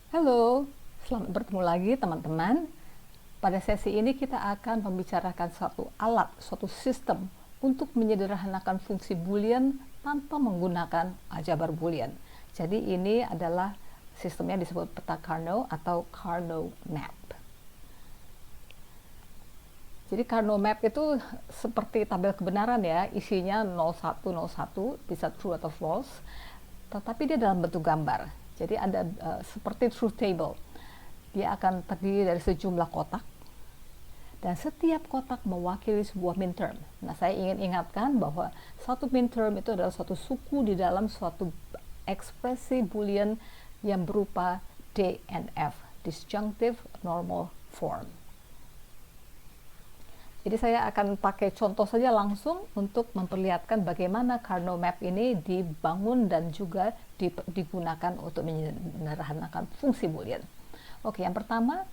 Halo, selamat bertemu lagi teman-teman. Pada sesi ini kita akan membicarakan suatu alat, suatu sistem untuk menyederhanakan fungsi boolean tanpa menggunakan aljabar boolean. Jadi ini adalah sistemnya disebut peta Carnot atau Carnot map. Jadi Carnot map itu seperti tabel kebenaran ya, isinya 0101, bisa true atau false, tetapi dia dalam bentuk gambar. Jadi ada seperti truth table. Dia akan terdiri dari sejumlah kotak dan setiap kotak mewakili sebuah minterm. Nah, saya ingin ingatkan bahwa satu minterm itu adalah suatu suku di dalam suatu ekspresi boolean yang berupa D and F, disjunctive normal form. Jadi saya akan pakai contoh saja langsung untuk memperlihatkan bagaimana Carnot map ini dibangun dan juga digunakan untuk menyederhanakan fungsi boolean. Oke, yang pertama,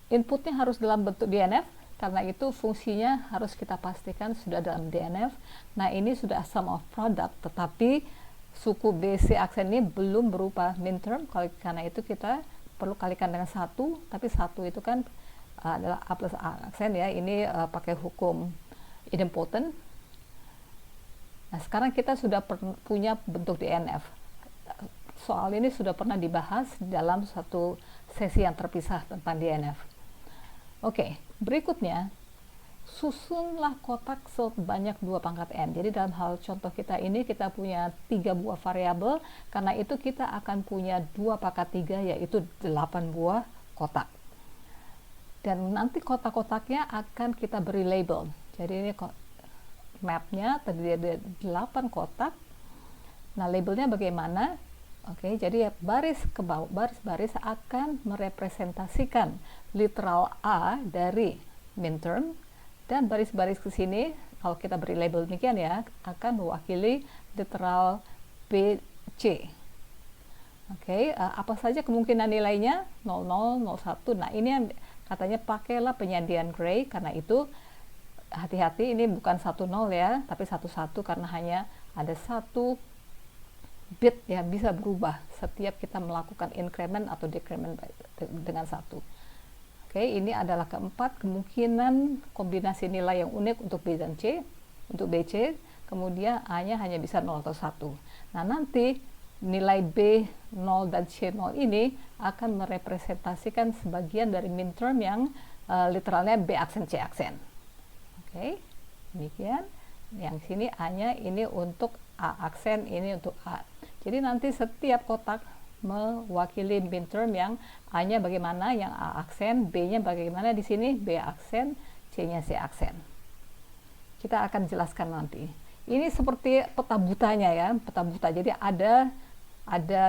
inputnya harus dalam bentuk DNF, karena itu fungsinya harus kita pastikan sudah dalam DNF. Nah, ini sudah sum of product, tetapi suku BC aksen ini belum berupa minterm, karena itu kita perlu kalikan dengan 1, tapi 1 itu kan adalah A plus A aksen ya, ini pakai hukum idempotent. Nah, sekarang kita sudah punya bentuk DNF. Soal ini sudah pernah dibahas dalam satu sesi yang terpisah tentang DNF. Oke, berikutnya susunlah kotak sebanyak 2 pangkat n. Jadi dalam hal contoh kita ini kita punya 3 buah variabel, karena itu kita akan punya 2 pangkat 3 yaitu 8 buah kotak. Dan nanti kotak-kotaknya akan kita beri label. Jadi ini mapnya terdiri dari 8 kotak. Nah, labelnya bagaimana? Oke, jadi baris ke bawah, baris-baris akan merepresentasikan literal A dari minterm, dan baris-baris ke sini kalau kita beri label demikian ya, akan mewakili literal B, C. Oke, apa saja kemungkinan nilainya? 00, 01. Nah, ini yang katanya pakailah penyandian Gray, karena itu hati-hati, ini bukan 10 ya, tapi 11, karena hanya ada 1 bit yang bisa berubah setiap kita melakukan increment atau decrement dengan 1. Oke, ini adalah keempat kemungkinan kombinasi nilai yang unik untuk B dan C. Untuk BC, kemudian A-nya hanya bisa 0 atau 1. Nah, nanti nilai B, 0 dan C 0 ini akan merepresentasikan sebagian dari minterm yang literalnya B aksen C aksen. Oke, demikian. Yang sini A-nya ini untuk A aksen, ini untuk A. Jadi nanti setiap kotak mewakili minterm yang A-nya bagaimana, yang A aksen, B-nya bagaimana di sini, B aksen, C-nya C aksen. Kita akan jelaskan nanti. Ini seperti peta butanya ya, peta buta. Jadi ada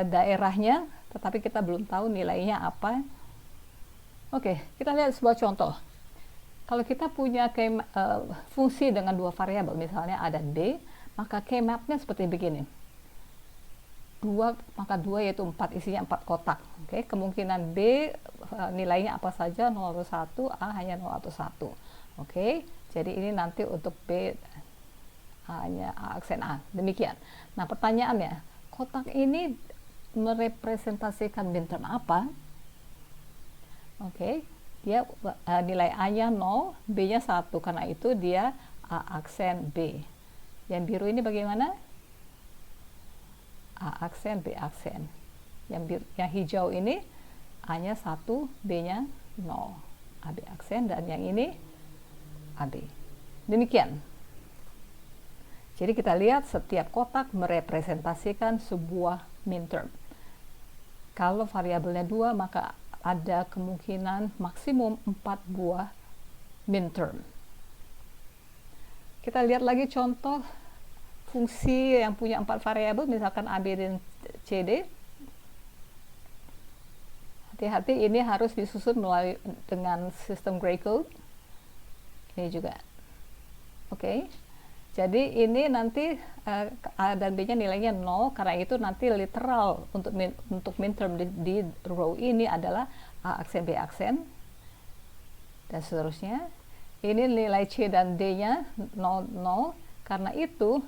daerahnya, tetapi kita belum tahu nilainya apa. Oke, kita lihat sebuah contoh. Kalau kita punya fungsi dengan 2 variabel, misalnya A dan B, maka K-mapnya seperti begini. 2 maka 2 yaitu 4, isinya 4 kotak. Oke, kemungkinan B nilainya apa saja, 0 atau 1, A hanya 0 atau 1. Oke, jadi ini nanti untuk B hanya A aksen A. Demikian. Nah, pertanyaannya, kotak ini merepresentasikan minterm apa? Oke, dia nilai A-nya 0, B-nya 1, karena itu dia A aksen B. Yang biru ini bagaimana? A aksen, B aksen. Yang hijau ini A-nya 1, B-nya 0. AB aksen, dan yang ini AB. Demikian. Jadi kita lihat setiap kotak merepresentasikan sebuah minterm. Kalau variabelnya 2, maka ada kemungkinan maksimum 4 buah minterm. Kita lihat lagi contoh fungsi yang punya 4 variabel, misalkan A, B, dan C, D. Hati-hati, ini harus disusun melalui dengan sistem Gray code. Ini juga. Oke. Jadi ini nanti A dan B-nya nilainya 0, karena itu nanti literal untuk minterm di row ini adalah A aksen, B aksen, dan seterusnya. Ini nilai C dan D-nya 0, 0, karena itu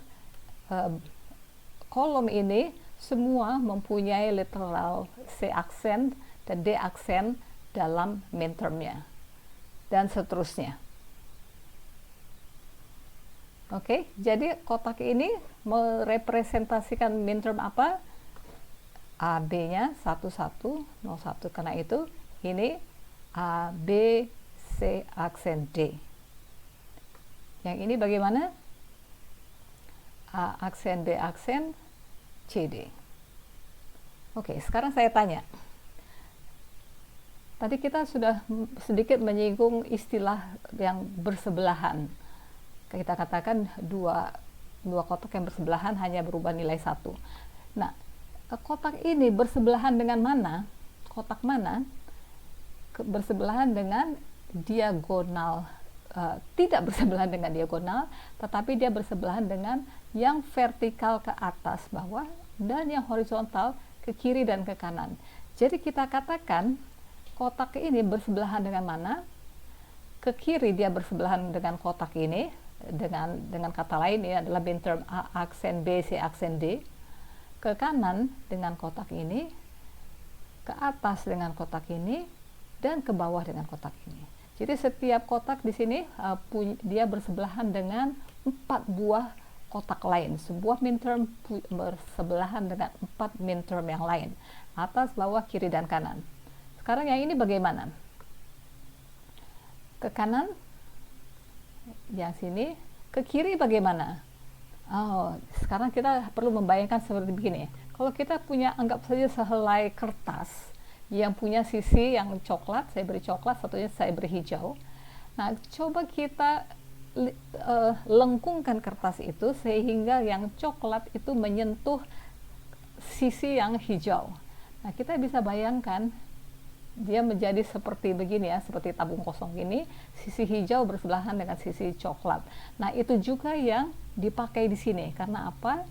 kolom ini semua mempunyai literal C aksen dan D aksen dalam midtermnya, dan seterusnya. Oke, jadi kotak ini merepresentasikan midterm apa? A, B-nya 1101, karena itu ini A, B, C aksen D. Yang ini bagaimana? A aksen, B aksen, C, D. Oke, sekarang saya tanya. Tadi kita sudah sedikit menyinggung istilah yang bersebelahan. Kita katakan dua kotak yang bersebelahan hanya berubah nilai 1. Nah, kotak ini bersebelahan dengan mana? Kotak mana? Bersebelahan dengan diagonal. Tidak bersebelahan dengan diagonal, tetapi dia bersebelahan dengan yang vertikal ke atas bawah dan yang horizontal ke kiri dan ke kanan. Jadi kita katakan kotak ini bersebelahan dengan mana? Ke kiri dia bersebelahan dengan kotak ini, dengan kata lain ini adalah midterm A aksen B, C aksen D. Ke kanan dengan kotak ini, ke atas dengan kotak ini, dan ke bawah dengan kotak ini. Jadi setiap kotak di sini dia bersebelahan dengan 4 buah kotak lain. Sebuah midterm bersebelahan dengan 4 midterm yang lain, atas, bawah, kiri, dan kanan. Sekarang yang ini bagaimana? Ke kanan, yang sini. Ke kiri bagaimana? Oh, sekarang kita perlu membayangkan seperti begini. Kalau kita punya, anggap saja sehelai kertas yang punya sisi yang coklat, saya beri coklat, satunya saya beri hijau. Nah, coba kita lengkungkan kertas itu sehingga yang coklat itu menyentuh sisi yang hijau. Nah, kita bisa bayangkan dia menjadi seperti begini ya, seperti tabung kosong ini, sisi hijau bersebelahan dengan sisi coklat. Nah, itu juga yang dipakai di sini. Karena apa?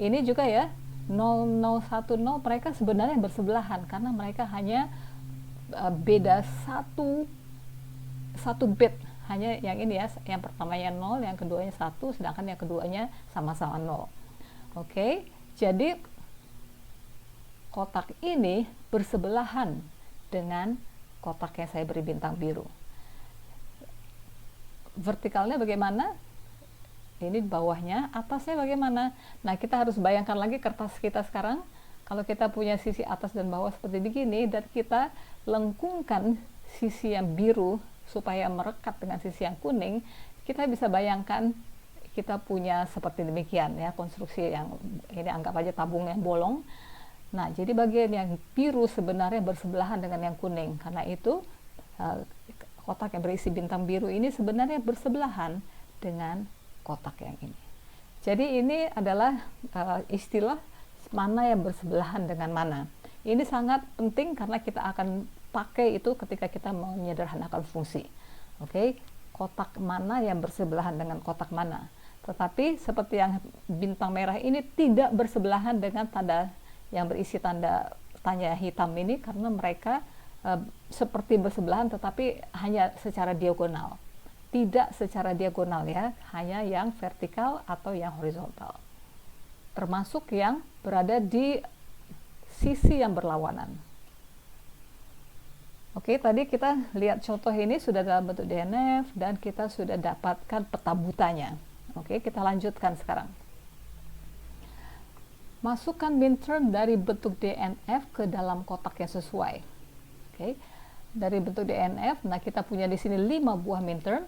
Ini juga ya, 0010 mereka sebenarnya bersebelahan karena mereka hanya beda satu bit, hanya yang ini ya, yang pertamanya 0, yang keduanya 1, sedangkan yang keduanya sama-sama 0. Oke, jadi kotak ini bersebelahan dengan kotak yang saya beri bintang biru. Vertikalnya bagaimana? Ini bawahnya, atasnya bagaimana? Nah, kita harus bayangkan lagi kertas kita sekarang. Kalau kita punya sisi atas dan bawah seperti begini, dan kita lengkungkan sisi yang biru supaya merekat dengan sisi yang kuning, kita bisa bayangkan kita punya seperti demikian ya, konstruksi yang ini anggap aja tabung yang bolong. Nah, jadi bagian yang biru sebenarnya bersebelahan dengan yang kuning. Karena itu kotak yang berisi bintang biru ini sebenarnya bersebelahan dengan kotak yang ini. Jadi ini adalah istilah mana yang bersebelahan dengan mana. Ini sangat penting karena kita akan pakai itu ketika kita menyederhanakan fungsi. Oke, kotak mana yang bersebelahan dengan kotak mana. Tetapi seperti yang bintang merah ini tidak bersebelahan dengan tanda yang berisi tanda tanya hitam ini, karena mereka seperti bersebelahan tetapi hanya secara diagonal. Tidak secara diagonal ya, hanya yang vertikal atau yang horizontal. Termasuk yang berada di sisi yang berlawanan. Oke, tadi kita lihat contoh ini sudah dalam bentuk DNF dan kita sudah dapatkan peta butanya. Oke, kita lanjutkan sekarang. Masukkan midterm dari bentuk DNF ke dalam kotak yang sesuai. Oke, dari bentuk DNF, nah kita punya di sini 5 buah midterm.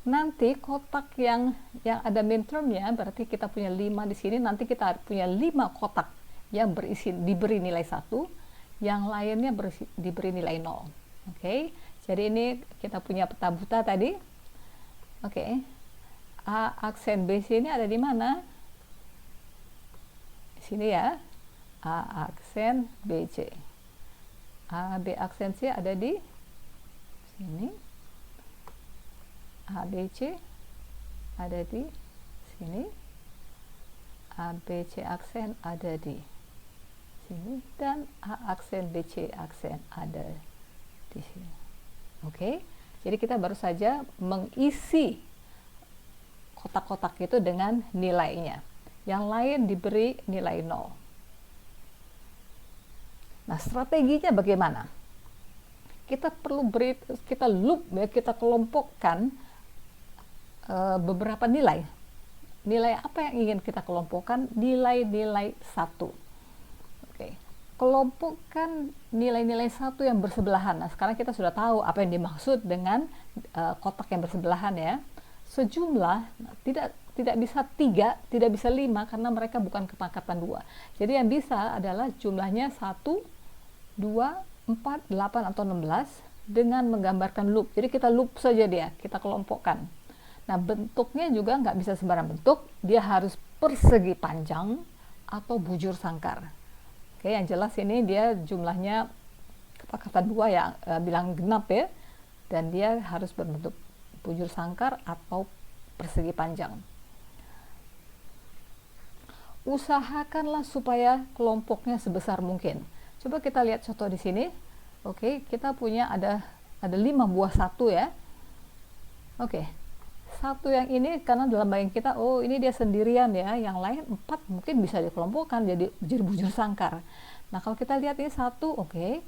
Nanti kotak yang ada midtermnya, berarti kita punya 5 di sini, nanti kita punya 5 kotak yang diberi nilai 1, yang lainnya diberi nilai 0. Oke, jadi ini kita punya peta buta tadi. Oke, A aksen BC ini ada di mana? Di sini ya, A aksen BC. A, B aksen C ada di sini. A, B, C ada di sini. A, B, C aksen ada di sini, dan A aksen, B, C aksen ada di sini. Oke, jadi kita baru saja mengisi kotak-kotak itu dengan nilainya. yang lain diberi nilai 0. Nah, strateginya bagaimana? Kita perlu kita loop ya, kita kelompokkan beberapa nilai. Nilai apa yang ingin kita kelompokkan? Nilai-nilai 1. Oke. Kelompokkan nilai-nilai 1 yang bersebelahan. Nah, sekarang kita sudah tahu apa yang dimaksud dengan kotak yang bersebelahan ya. Sejumlah, tidak bisa 3, tidak bisa 5 karena mereka bukan kepangkatan 2. Jadi yang bisa adalah jumlahnya 1, 2, 4, 8 atau 16 dengan menggambarkan loop. Jadi kita loop saja dia, kita kelompokkan. Nah, bentuknya juga nggak bisa sembarang bentuk, dia harus persegi panjang atau bujur sangkar. Oke, yang jelas ini dia jumlahnya kepangkatan 2 ya, bilang genap ya, dan dia harus berbentuk bujur sangkar atau persegi panjang. Usahakanlah supaya kelompoknya sebesar mungkin. Coba kita lihat contoh di sini. Oke, kita punya ada 5 buah 1 ya. Oke. 1 yang ini karena dalam bayangan kita, oh ini dia sendirian ya, yang lain 4 mungkin bisa dikelompokkan jadi bujur sangkar. Nah, kalau kita lihat ini 1, oke.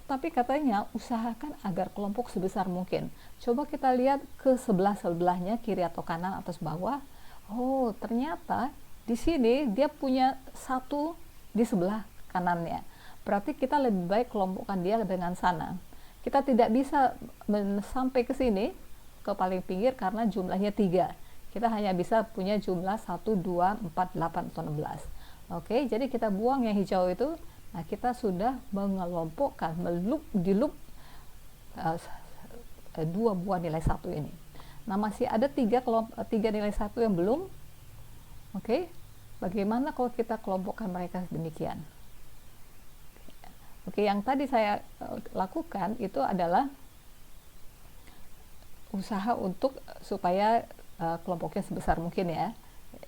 Tapi katanya usahakan agar kelompok sebesar mungkin. Coba kita lihat ke sebelahnya, kiri atau kanan, atas bawah. Oh, ternyata di sini dia punya 1 di sebelah kanannya. Berarti kita lebih baik kelompokkan dia dengan sana. Kita tidak bisa sampai ke sini, ke paling pinggir karena jumlahnya 3. Kita hanya bisa punya jumlah 1, 2, 4, 8, atau 16. Oke, jadi kita buang yang hijau itu. Nah, kita sudah mengelompokkan, di loop 2 buah nilai 1 ini. Nah, masih ada 3 nilai 1 yang belum. Oke, bagaimana kalau kita kelompokkan mereka demikian? Oke, yang tadi saya lakukan itu adalah usaha untuk supaya kelompoknya sebesar mungkin ya,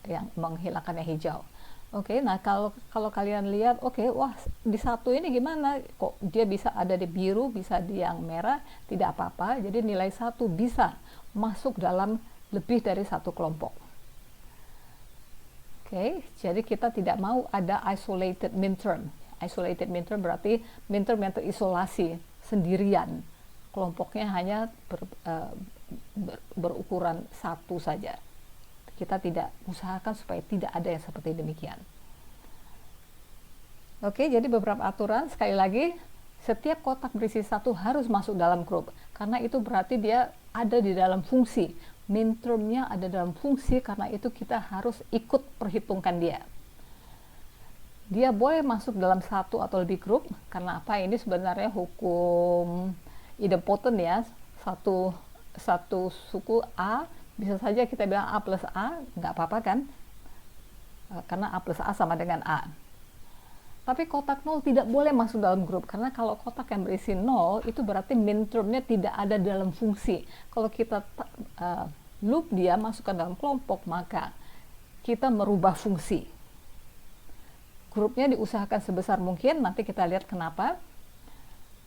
yang menghilangkan yang hijau. Oke, nah kalau kalian lihat, oke, wah di 1 ini gimana? Kok dia bisa ada di biru, bisa di yang merah, tidak apa-apa. Jadi nilai 1 bisa masuk dalam lebih dari 1 kelompok. Oke, jadi kita tidak mau ada isolated midterm. Isolated midterm berarti midterm yang terisolasi, sendirian. Kelompoknya hanya berukuran 1 saja. Kita tidak usahakan supaya tidak ada yang seperti demikian. Oke, jadi beberapa aturan. Sekali lagi, setiap kotak berisi 1 harus masuk dalam grup. Karena itu berarti dia ada di dalam fungsi. Midtermnya ada dalam fungsi, karena itu kita harus ikut perhitungkan dia. Dia boleh masuk dalam 1 atau lebih grup, karena apa? Ini sebenarnya hukum idempotent ya. Satu suku A, bisa saja kita bilang A plus A, nggak apa-apa kan? Karena A plus A sama dengan A. Tapi kotak 0 tidak boleh masuk dalam grup, karena kalau kotak yang berisi 0, itu berarti midtermnya tidak ada dalam fungsi. Kalau kita loop dia masukkan dalam kelompok, maka kita merubah fungsi. Grupnya diusahakan sebesar mungkin, nanti kita lihat kenapa.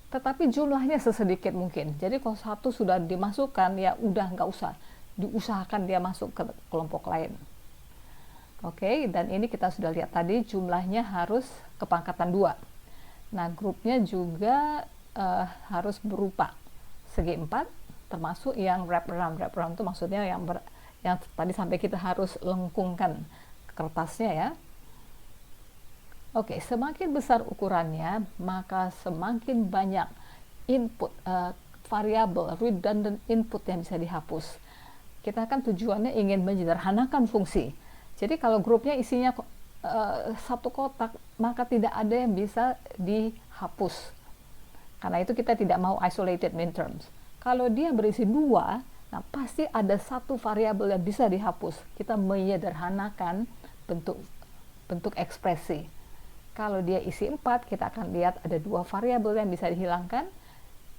Tetapi jumlahnya sesedikit mungkin. Jadi kalau 1 sudah dimasukkan, ya udah nggak usah. Diusahakan dia masuk ke kelompok lain. Oke, dan ini kita sudah lihat tadi jumlahnya harus kepangkatan 2. Nah, grupnya juga harus berupa segi 4, termasuk yang wrap around. Wrap around itu maksudnya yang tadi sampai kita harus lengkungkan kertasnya ya. Oke, semakin besar ukurannya, maka semakin banyak input, variabel, redundant input yang bisa dihapus. Kita kan tujuannya ingin menyederhanakan fungsi. Jadi kalau grupnya isinya 1 kotak, maka tidak ada yang bisa dihapus. Karena itu kita tidak mau isolated midterms. Kalau dia berisi 2, nah pasti ada 1 variabel yang bisa dihapus. Kita menyederhanakan bentuk ekspresi. Kalau dia isi 4, kita akan lihat ada 2 variabel yang bisa dihilangkan.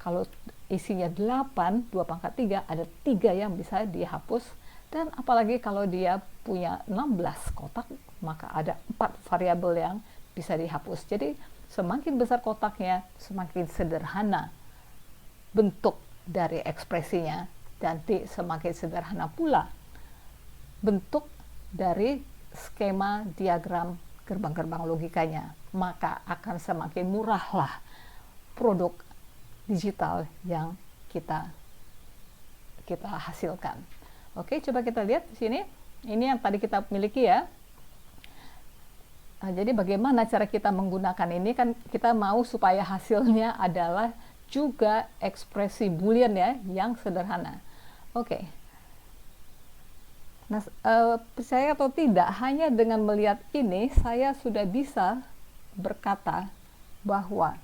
Kalau isinya 8, 2 pangkat 3, ada 3 yang bisa dihapus. Dan apalagi kalau dia punya 16 kotak, maka ada 4 variabel yang bisa dihapus. Jadi semakin besar kotaknya, semakin sederhana bentuk dari ekspresinya. Dan semakin sederhana pula bentuk dari skema diagram gerbang-gerbang logikanya, maka akan semakin murahlah produk digital yang kita hasilkan. Oke, coba kita lihat di sini. Ini yang tadi kita miliki ya. Nah, jadi bagaimana cara kita menggunakan ini, kan kita mau supaya hasilnya adalah juga ekspresi boolean ya, yang sederhana. Oke. Nah, percaya atau tidak, hanya dengan melihat ini saya sudah bisa berkata bahwa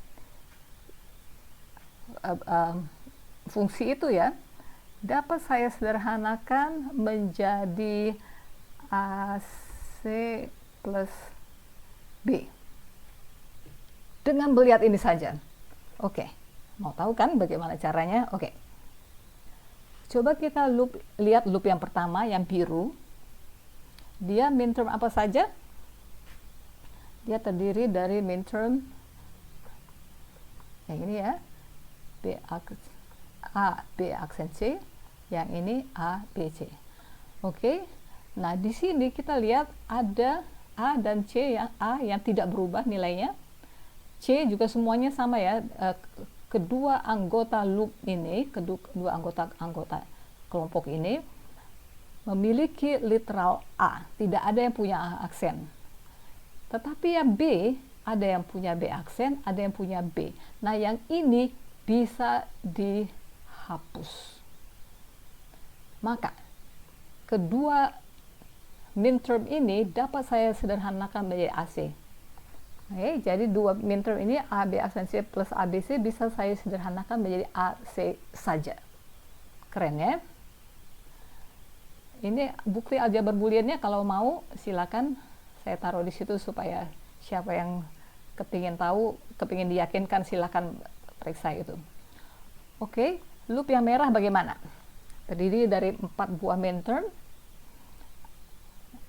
fungsi itu ya dapat saya sederhanakan menjadi AC plus B dengan melihat ini saja. Oke, mau tahu kan bagaimana caranya? Oke, coba kita lihat loop yang pertama yang biru. Dia minterm apa saja? Dia terdiri dari minterm yang ini ya, A, B aksen C, yang ini A, B, C. Oke, nah di sini kita lihat ada A dan C, yang A yang tidak berubah nilainya, C juga semuanya sama ya. Kedua anggota loop ini, kedua anggota kelompok ini memiliki literal A, tidak ada yang punya A aksen. Tetapi yang B, ada yang punya B aksen, ada yang punya B. Nah, yang ini bisa dihapus. Maka, kedua minterm ini dapat saya sederhanakan menjadi AC. Oke, jadi dua minterm ini A, B aksen C plus ABC bisa saya sederhanakan menjadi AC saja. Keren ya? Ini bukti aljabar booleannya, kalau mau silakan saya taruh di situ supaya siapa yang kepingin tahu, kepingin diyakinkan, silakan periksa itu. Oke, loop yang merah bagaimana? Terdiri dari 4 buah minterm.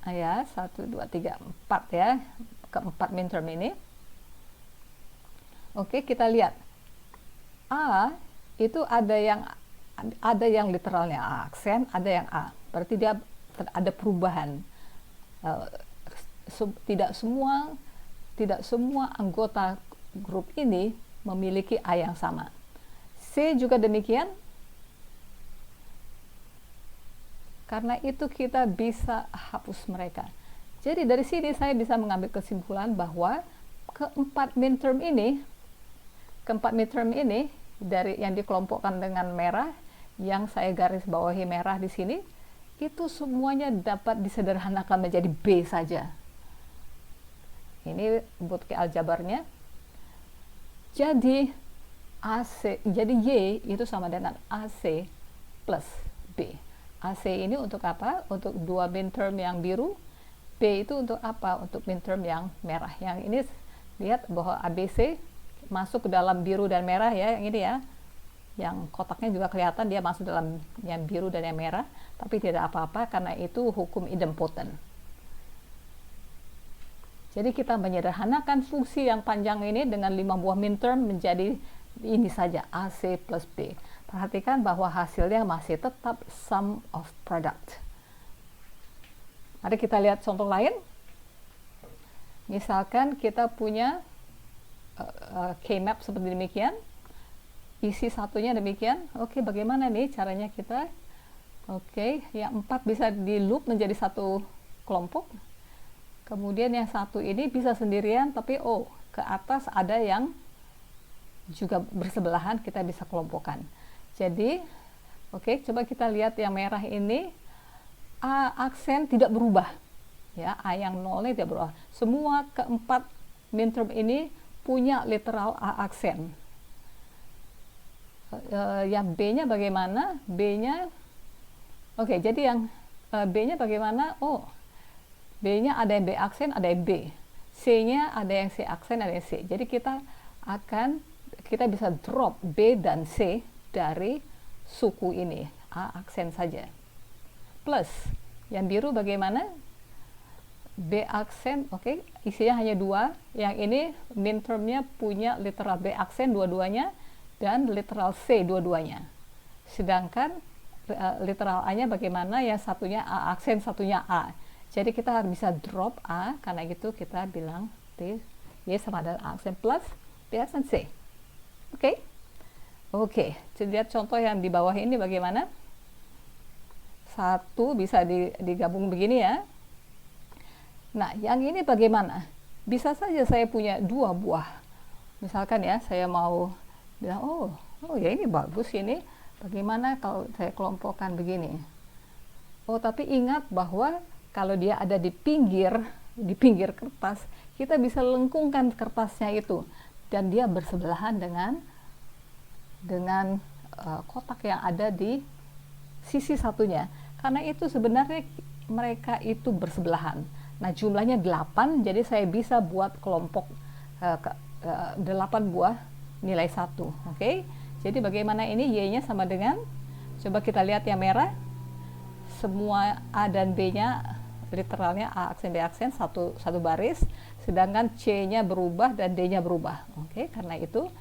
Ya, 1, 2, 3, 4 ya. Keempat minterm ini. Oke, kita lihat. A itu ada yang literalnya A aksen, ada yang A. Berarti dia ada perubahan. Tidak semua anggota grup ini memiliki A yang sama. C juga demikian. Karena itu kita bisa hapus mereka. Jadi dari sini saya bisa mengambil kesimpulan bahwa keempat minterm ini dari yang dikelompokkan dengan merah, yang saya garis bawahi merah di sini, itu semuanya dapat disederhanakan menjadi B saja. Ini bukti aljabarnya. Jadi Y itu sama dengan AC plus B. AC ini untuk apa? Untuk dua minterm yang biru. B itu untuk apa? Untuk minterm yang merah. Yang ini lihat bahwa ABC masuk ke dalam biru dan merah ya, yang ini ya. Yang kotaknya juga kelihatan dia masuk dalam yang biru dan yang merah, tapi tidak apa-apa karena itu hukum idempotent. Jadi kita menyederhanakan fungsi yang panjang ini dengan 5 buah minterm menjadi ini saja, AC plus B. Perhatikan bahwa hasilnya masih tetap sum of product. Mari kita lihat contoh lain. Misalkan kita punya K-map seperti demikian. Isi satunya demikian. Oke, bagaimana nih caranya kita? Oke, yang 4 bisa di loop menjadi satu kelompok. Kemudian yang satu ini bisa sendirian, tapi ke atas ada yang juga bersebelahan, kita bisa kelompokkan. Jadi, oke, coba kita lihat yang merah ini. A aksen tidak berubah. Ya, A yang nolnya tidak berubah. Semua keempat minterm ini punya literal A aksen. Yang B-nya bagaimana? B-nya oke, jadi yang B-nya bagaimana? B-nya ada yang B aksen, ada yang B. C-nya ada yang C aksen, ada yang C. Jadi kita bisa drop B dan C dari suku ini, A aksen saja. Plus, yang biru bagaimana? B aksen, oke, isinya hanya 2. Yang ini mintermnya punya literal B aksen dua-duanya dan literal C dua-duanya. Sedangkan literal A-nya bagaimana? Yang satunya A aksen, satunya A. Jadi kita harus bisa drop A, karena gitu kita bilang Y sama dengan A aksen plus B aksen C. Oke? Oke, lihat contoh yang di bawah ini bagaimana. Satu bisa digabung begini ya. Nah, yang ini bagaimana? Bisa saja saya punya dua buah. Misalkan ya, saya mau bilang, oh ya ini bagus ini. Bagaimana kalau saya kelompokkan begini? Oh, tapi ingat bahwa kalau dia ada di pinggir kertas, kita bisa lengkungkan kertasnya itu. Dan dia bersebelahan dengan kotak yang ada di sisi satunya. Karena itu sebenarnya mereka itu bersebelahan. Nah, jumlahnya 8, jadi saya bisa buat kelompok 8 buah nilai 1. Oke? Jadi bagaimana ini? Y-nya sama dengan, coba kita lihat yang merah. Semua A dan B-nya, literalnya A aksen B aksen, satu baris. Sedangkan C-nya berubah dan D-nya berubah. Oke? Karena itu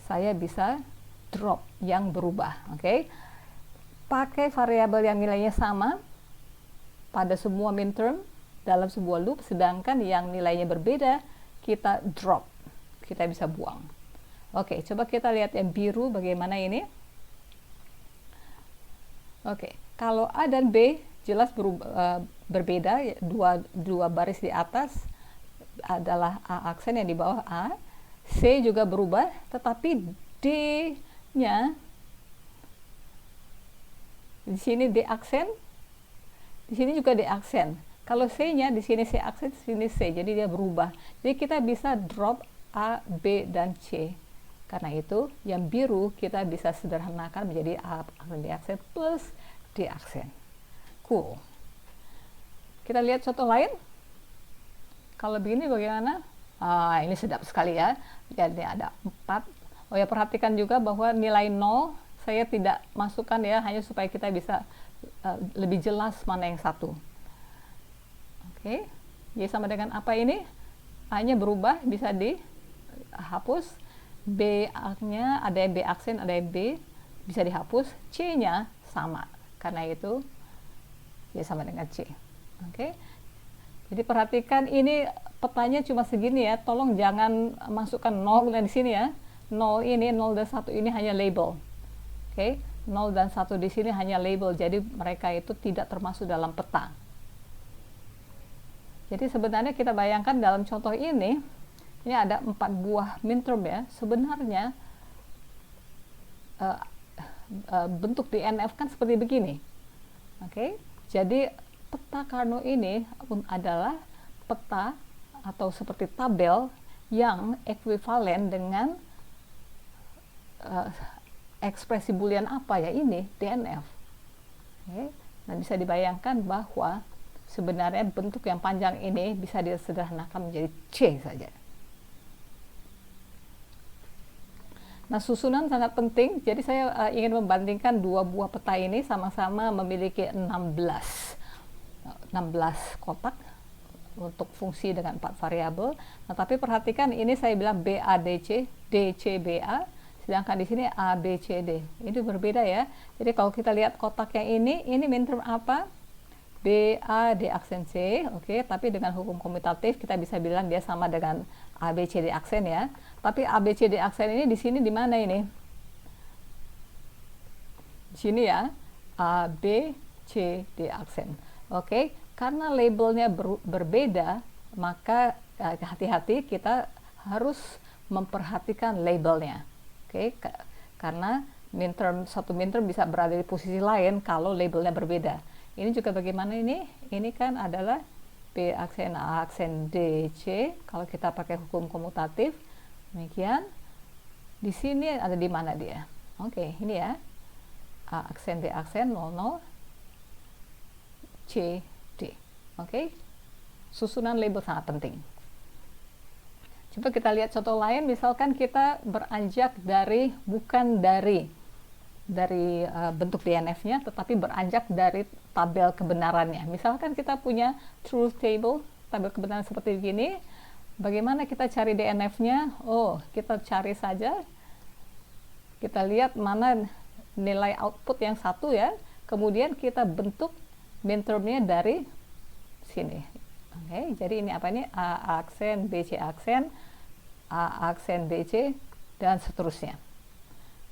saya bisa drop yang berubah. Oke? Pakai variabel yang nilainya sama pada semua minterm dalam sebuah loop, sedangkan yang nilainya berbeda kita drop, kita bisa buang. Oke, coba kita lihat yang biru bagaimana ini. Oke, kalau A dan B jelas berbeda, dua baris di atas adalah A aksen, yang di bawah A. C juga berubah, tetapi D-nya di sini D aksen, di sini juga D aksen. Kalau C-nya di sini C aksen, di sini C, jadi dia berubah. Jadi kita bisa drop A, B, dan C. Karena itu yang biru kita bisa sederhanakan menjadi A aksen D aksen plus D aksen. Cool. Kita lihat contoh lain. Kalau begini bagaimana? Ini sedap sekali ya. Jadi ada 4. Oh ya, perhatikan juga bahwa nilai 0 saya tidak masukkan ya, hanya supaya kita bisa lebih jelas mana yang satu. Oke, Y sama dengan apa ini? A-nya berubah, bisa dihapus. B-nya ada yang B aksen, ada yang B, bisa dihapus. C-nya sama, karena itu Y sama dengan C. Oke, jadi perhatikan ini petanya cuma segini ya, tolong jangan masukkan 0 di sini ya. 0 ini, 0 dan 1 ini hanya label. Oke, 0 dan 1 di sini hanya label, jadi mereka itu tidak termasuk dalam peta. Jadi sebenarnya kita bayangkan dalam contoh ini ada 4 buah minterm ya. Sebenarnya bentuk DNF kan seperti begini. Oke, jadi peta Carnot ini adalah peta atau seperti tabel yang ekuivalen dengan ekspresi boolean apa ya, ini DNF. Oke. Nah, bisa dibayangkan bahwa sebenarnya bentuk yang panjang ini bisa disederhanakan menjadi C saja. Nah, susunan sangat penting. Jadi saya ingin membandingkan dua buah peta ini, sama-sama memiliki 16 kotak untuk fungsi dengan 4 variabel. Nah, tapi perhatikan ini saya bilang BA DC, DC BA, sedangkan di sini A B C D. Ini berbeda ya. Jadi kalau kita lihat kotak yang ini minterm apa? B A D aksen C, oke, tapi dengan hukum komutatif kita bisa bilang dia sama dengan A B C D aksen ya. Tapi A B C D aksen ini di sini di mana ini? Di sini ya, A B C D aksen. Oke, karena labelnya berbeda, maka hati-hati, kita harus memperhatikan labelnya. Oke, karena satu minterm bisa berada di posisi lain kalau labelnya berbeda. Ini juga bagaimana ini? Ini kan adalah B aksen A aksen D C. Kalau kita pakai hukum komutatif, demikian. Di sini ada di mana dia? Oke, ini ya. A aksen D aksen 00 C D. Oke. Susunan label sangat penting. Coba kita lihat contoh lain, misalkan kita beranjak bukan dari bentuk DNF-nya, tetapi beranjak dari tabel kebenarannya. Misalkan kita punya truth table, tabel kebenaran seperti begini. Bagaimana kita cari DNF-nya? Oh, kita cari saja. Kita lihat mana nilai output yang satu ya. Kemudian kita bentuk mintermnya dari sini. Oke, jadi ini apa ini? A aksen, BC aksen, A aksen, BC, dan seterusnya.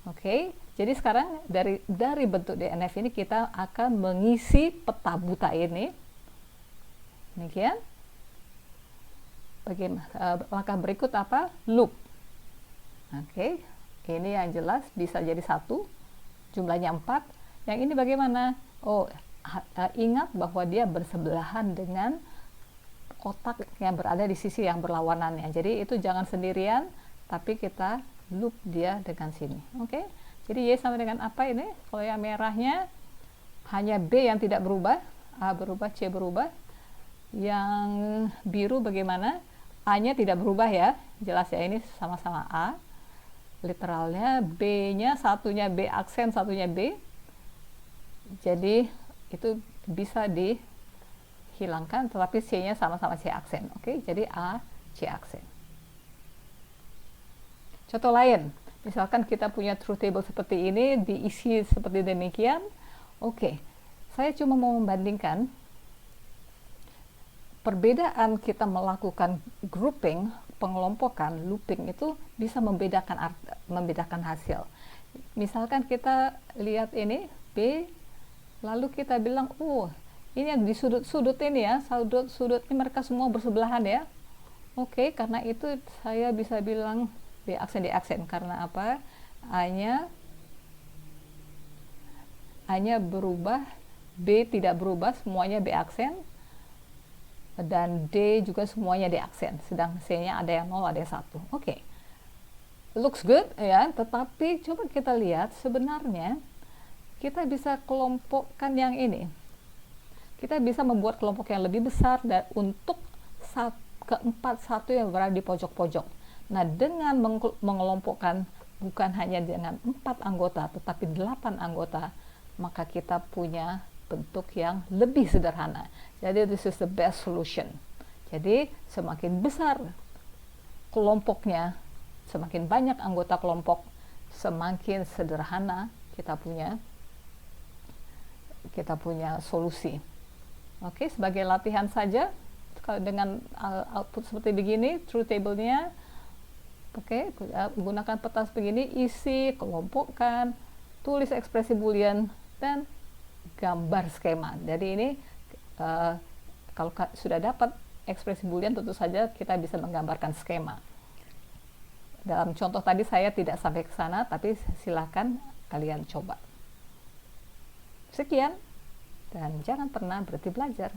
Oke, jadi sekarang dari bentuk DNF ini kita akan mengisi peta buta ini. Demikian. Langkah berikut apa? Loop. Oke, ini yang jelas bisa jadi 1, jumlahnya 4. Yang ini bagaimana? Oh, ingat bahwa dia bersebelahan dengan kotak yang berada di sisi yang berlawanannya. Jadi itu jangan sendirian, tapi kita loop dia dengan sini. Oke, jadi Y sama dengan apa ini? Kalau yang merahnya hanya B yang tidak berubah, A berubah, C berubah. Yang biru bagaimana? A-nya tidak berubah ya, jelas ya, ini sama-sama A. Literalnya B-nya, satunya B aksen, satunya B. Jadi itu bisa dihilangkan, tetapi C-nya sama-sama C aksen. Oke, jadi A, C aksen. Contoh lain, misalkan kita punya truth table seperti ini, diisi seperti demikian. Oke, saya cuma mau membandingkan perbedaan kita melakukan grouping, pengelompokan, looping itu bisa membedakan hasil. Misalkan kita lihat ini B, lalu kita bilang, oh ini yang di sudut-sudut ini ya, sudut ini mereka semua bersebelahan ya. Oke, karena itu saya bisa bilang B aksen, D aksen. Karena apa? A-nya berubah, B tidak berubah, semuanya B aksen. Dan D juga semuanya D aksen, sedang C-nya ada yang 0, ada yang 1. Oke. Looks good ya, tetapi coba kita lihat sebenarnya kita bisa kelompokkan yang ini. Kita bisa membuat kelompok yang lebih besar dan untuk keempat satu yang berada di pojok-pojok. Nah, dengan mengelompokkan bukan hanya dengan 4 anggota tetapi 8 anggota, maka kita punya bentuk yang lebih sederhana. Jadi this is the best solution. Jadi semakin besar kelompoknya, semakin banyak anggota kelompok, semakin sederhana kita punya solusi. Oke, sebagai latihan saja, dengan output seperti begini, truth table-nya, oke, gunakan peta begini, isi, kelompokkan, tulis ekspresi boolean, dan gambar skema. Jadi ini kalau sudah dapat ekspresi boolean, tentu saja kita bisa menggambarkan skema. Dalam contoh tadi saya tidak sampai ke sana, tapi silakan kalian coba. Sekian, dan jangan pernah berhenti belajar.